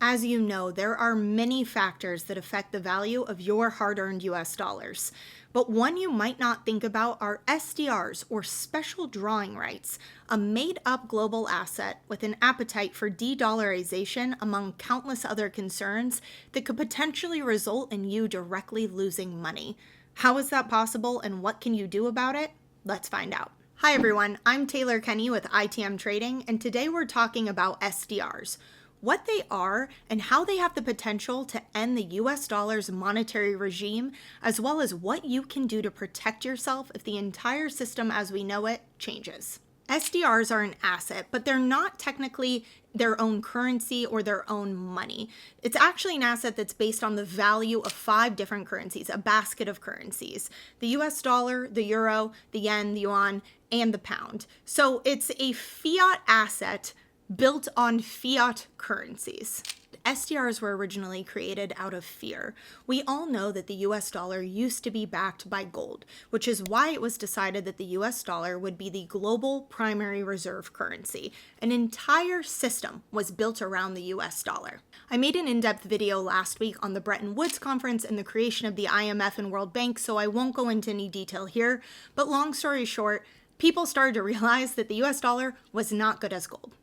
As you know, there are many factors that affect the value of your hard-earned US dollars. But one you might not think about are SDRs, or special drawing rights, a made-up global asset with an appetite for de-dollarization among countless other concerns that could potentially result in you directly losing money. How is that possible, and what can you do about it? Let's find out. Hi everyone, I'm Taylor Kenney with ITM Trading, and today we're talking about SDRs. What they are, and how they have the potential to end the US dollar's monetary regime, as well as what you can do to protect yourself if the entire system as we know it changes. SDRs are an asset, but they're not technically their own currency or their own money. It's actually an asset that's based on the value of 5 different currencies, a basket of currencies: the US dollar, the euro, the yen, the yuan, and the pound. So it's a fiat asset built on fiat currencies. SDRs were originally created out of fear. We all know that the US dollar used to be backed by gold, which is why it was decided that the US dollar would be the global primary reserve currency. An entire system was built around the US dollar. I made an in-depth video last week on the Bretton Woods conference and the creation of the IMF and World Bank, so I won't go into any detail here, but long story short, people started to realize that the US dollar was not good as gold.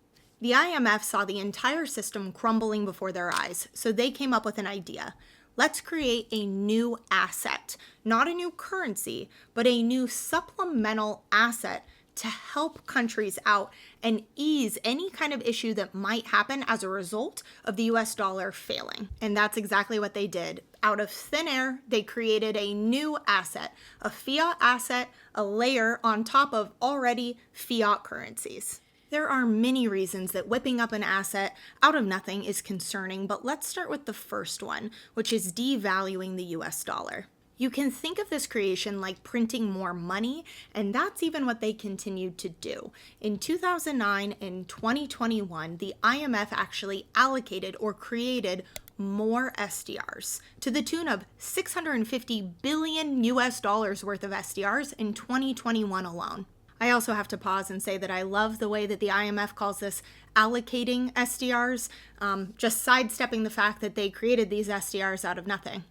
The IMF saw the entire system crumbling before their eyes, so they came up with an idea. Let's create a new asset, not a new currency, but a new supplemental asset to help countries out and ease any kind of issue that might happen as a result of the US dollar failing. And that's exactly what they did. Out of thin air, they created a new asset, a fiat asset, a layer on top of already fiat currencies. There are many reasons that whipping up an asset out of nothing is concerning, but let's start with the first one, which is devaluing the US dollar. You can think of this creation like printing more money, and that's even what they continued to do. In 2009 and 2021, the IMF actually allocated or created more SDRs to the tune of $650 billion US dollars worth of SDRs in 2021 alone. I also have to pause and say that I love the way that the IMF calls this allocating SDRs, just sidestepping the fact that they created these SDRs out of nothing.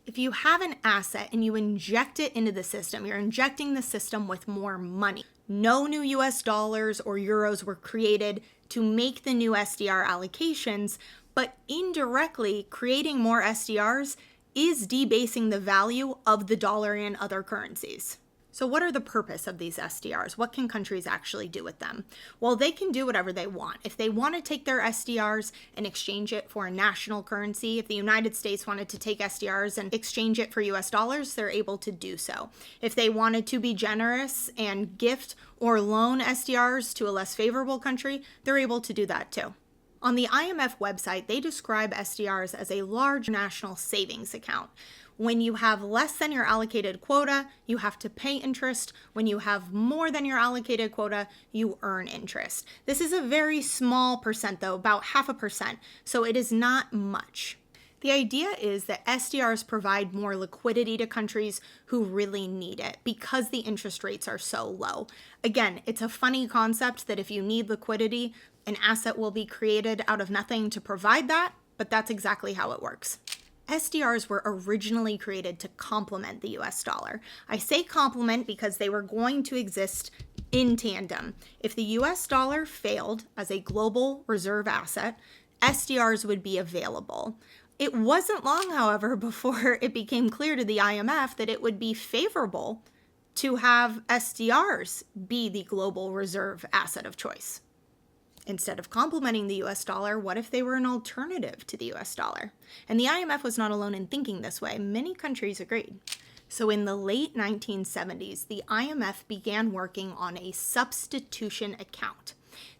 If you have an asset and you inject it into the system, you're injecting the system with more money. No new US dollars or euros were created to make the new SDR allocations, but indirectly creating more SDRs is debasing the value of the dollar and other currencies. So what are the purpose of these SDRs? What can countries actually do with them? Well, they can do whatever they want. If they want to take their SDRs and exchange it for a national currency, if the United States wanted to take SDRs and exchange it for US dollars, they're able to do so. If they wanted to be generous and gift or loan SDRs to a less favorable country, they're able to do that too. On the IMF website, they describe SDRs as a large national savings account. When you have less than your allocated quota, you have to pay interest. When you have more than your allocated quota, you earn interest. This is a very small percent though, about 0.5%, so it is not much. The idea is that SDRs provide more liquidity to countries who really need it because the interest rates are so low. Again, it's a funny concept that if you need liquidity, an asset will be created out of nothing to provide that, but that's exactly how it works. SDRs were originally created to complement the US dollar. I say complement because they were going to exist in tandem. If the US dollar failed as a global reserve asset, SDRs would be available. It wasn't long, however, before it became clear to the IMF that it would be favorable to have SDRs be the global reserve asset of choice. Instead of complementing the US dollar, what if they were an alternative to the US dollar? And the IMF was not alone in thinking this way. Many countries agreed. So in the late 1970s, the IMF began working on a substitution account.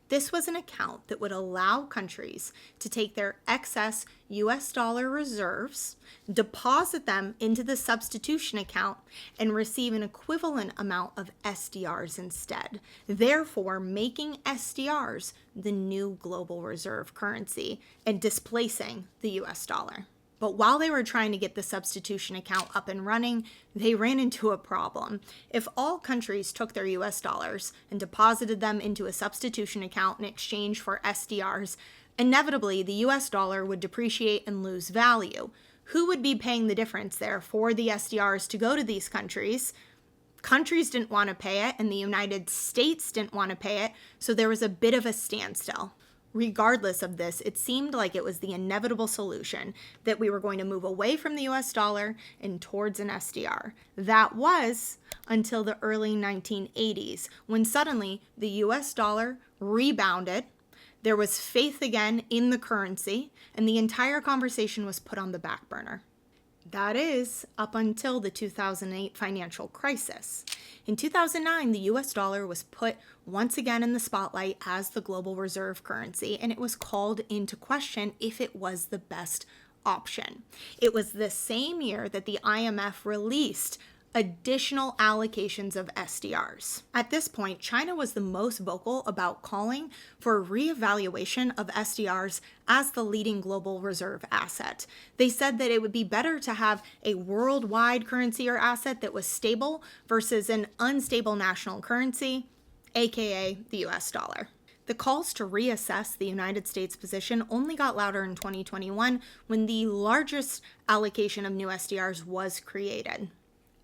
This was an account that would allow countries to take their excess US dollar reserves, deposit them into the substitution account, and receive an equivalent amount of SDRs instead, therefore making SDRs the new global reserve currency and displacing the US dollar. But while they were trying to get the substitution account up and running, they ran into a problem. If all countries took their US dollars and deposited them into a substitution account in exchange for SDRs, Inevitably, the US dollar would depreciate and lose value. Who would be paying the difference there for the SDRs to go to these countries? Countries didn't want to pay it, and the United States didn't want to pay it, so there was a bit of a standstill. Regardless of this, it seemed like it was the inevitable solution that we were going to move away from the US dollar and towards an SDR. That was until the early 1980s, when suddenly the US dollar rebounded. There was faith again in the currency, and the entire conversation was put on the back burner. That is, up until the 2008 financial crisis. In 2009, the US dollar was put once again in the spotlight as the global reserve currency, and it was called into question if it was the best option. It was the same year that the IMF released additional allocations of SDRs. At this point, China was the most vocal about calling for a reevaluation of SDRs as the leading global reserve asset. They said that it would be better to have a worldwide currency or asset that was stable versus an unstable national currency, aka the US dollar. The calls to reassess the United States position only got louder in 2021 when the largest allocation of new SDRs was created.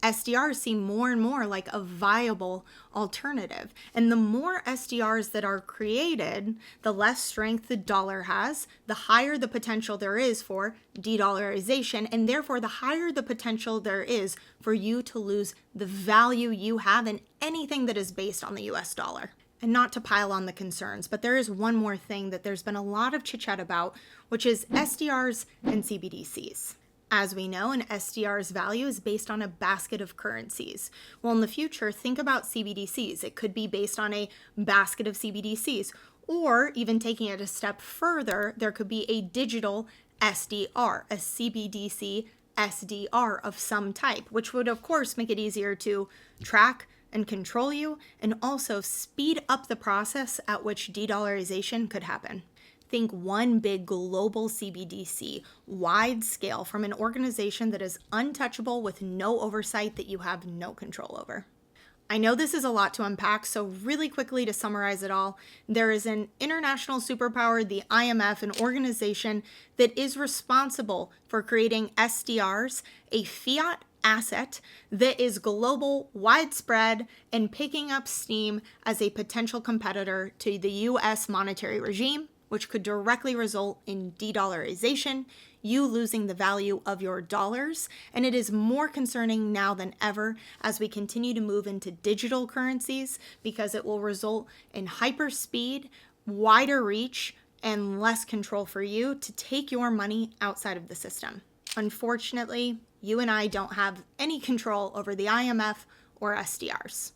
SDRs seem more and more like a viable alternative. And the more SDRs that are created, the less strength the dollar has, the higher the potential there is for de-dollarization, and therefore the higher the potential there is for you to lose the value you have in anything that is based on the US dollar. And not to pile on the concerns, but there is one more thing that there's been a lot of chit-chat about, which is SDRs and CBDCs. As we know, an SDR's value is based on a basket of currencies. Well, in the future, think about CBDCs. It could be based on a basket of CBDCs, or even taking it a step further, there could be a digital SDR, a CBDC SDR of some type, which would, of course, make it easier to track and control you, and also speed up the process at which de-dollarization could happen. Think one big global CBDC, wide scale, from an organization that is untouchable with no oversight that you have no control over. I know this is a lot to unpack, so really quickly to summarize it all, there is an international superpower, the IMF, an organization that is responsible for creating SDRs, a fiat asset that is global, widespread, and picking up steam as a potential competitor to the US monetary regime, which could directly result in de-dollarization, you losing the value of your dollars. And it is more concerning now than ever as we continue to move into digital currencies, because it will result in hyper speed, wider reach, and less control for you to take your money outside of the system. Unfortunately, you and I don't have any control over the IMF or SDRs.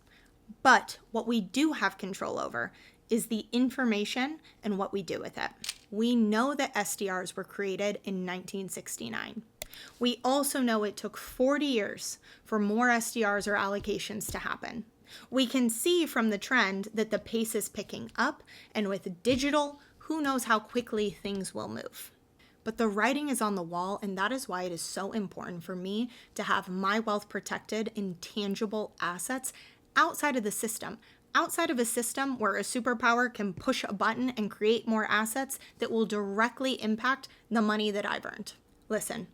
But what we do have control over is the information and what we do with it. We know that SDRs were created in 1969. We also know it took 40 years for more SDRs or allocations to happen. We can see from the trend that the pace is picking up, and with digital, who knows how quickly things will move. But the writing is on the wall, and that is why it is so important for me to have my wealth protected in tangible assets outside of the system. Outside of a system where a superpower can push a button and create more assets that will directly impact the money that I've earned. Listen,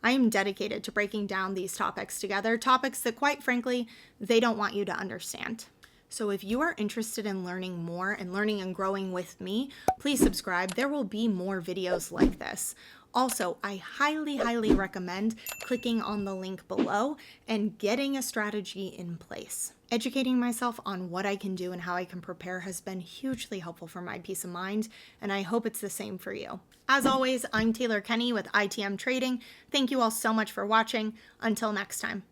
I am dedicated to breaking down these topics together, topics that, quite frankly, they don't want you to understand. So if you are interested in learning more and learning and growing with me, please subscribe. There will be more videos like this. Also, I highly recommend clicking on the link below and getting a strategy in place. Educating myself on what I can do and how I can prepare has been hugely helpful for my peace of mind, and I hope it's the same for you. As always, I'm Taylor Kenney with ITM Trading. Thank you all so much for watching. Until next time.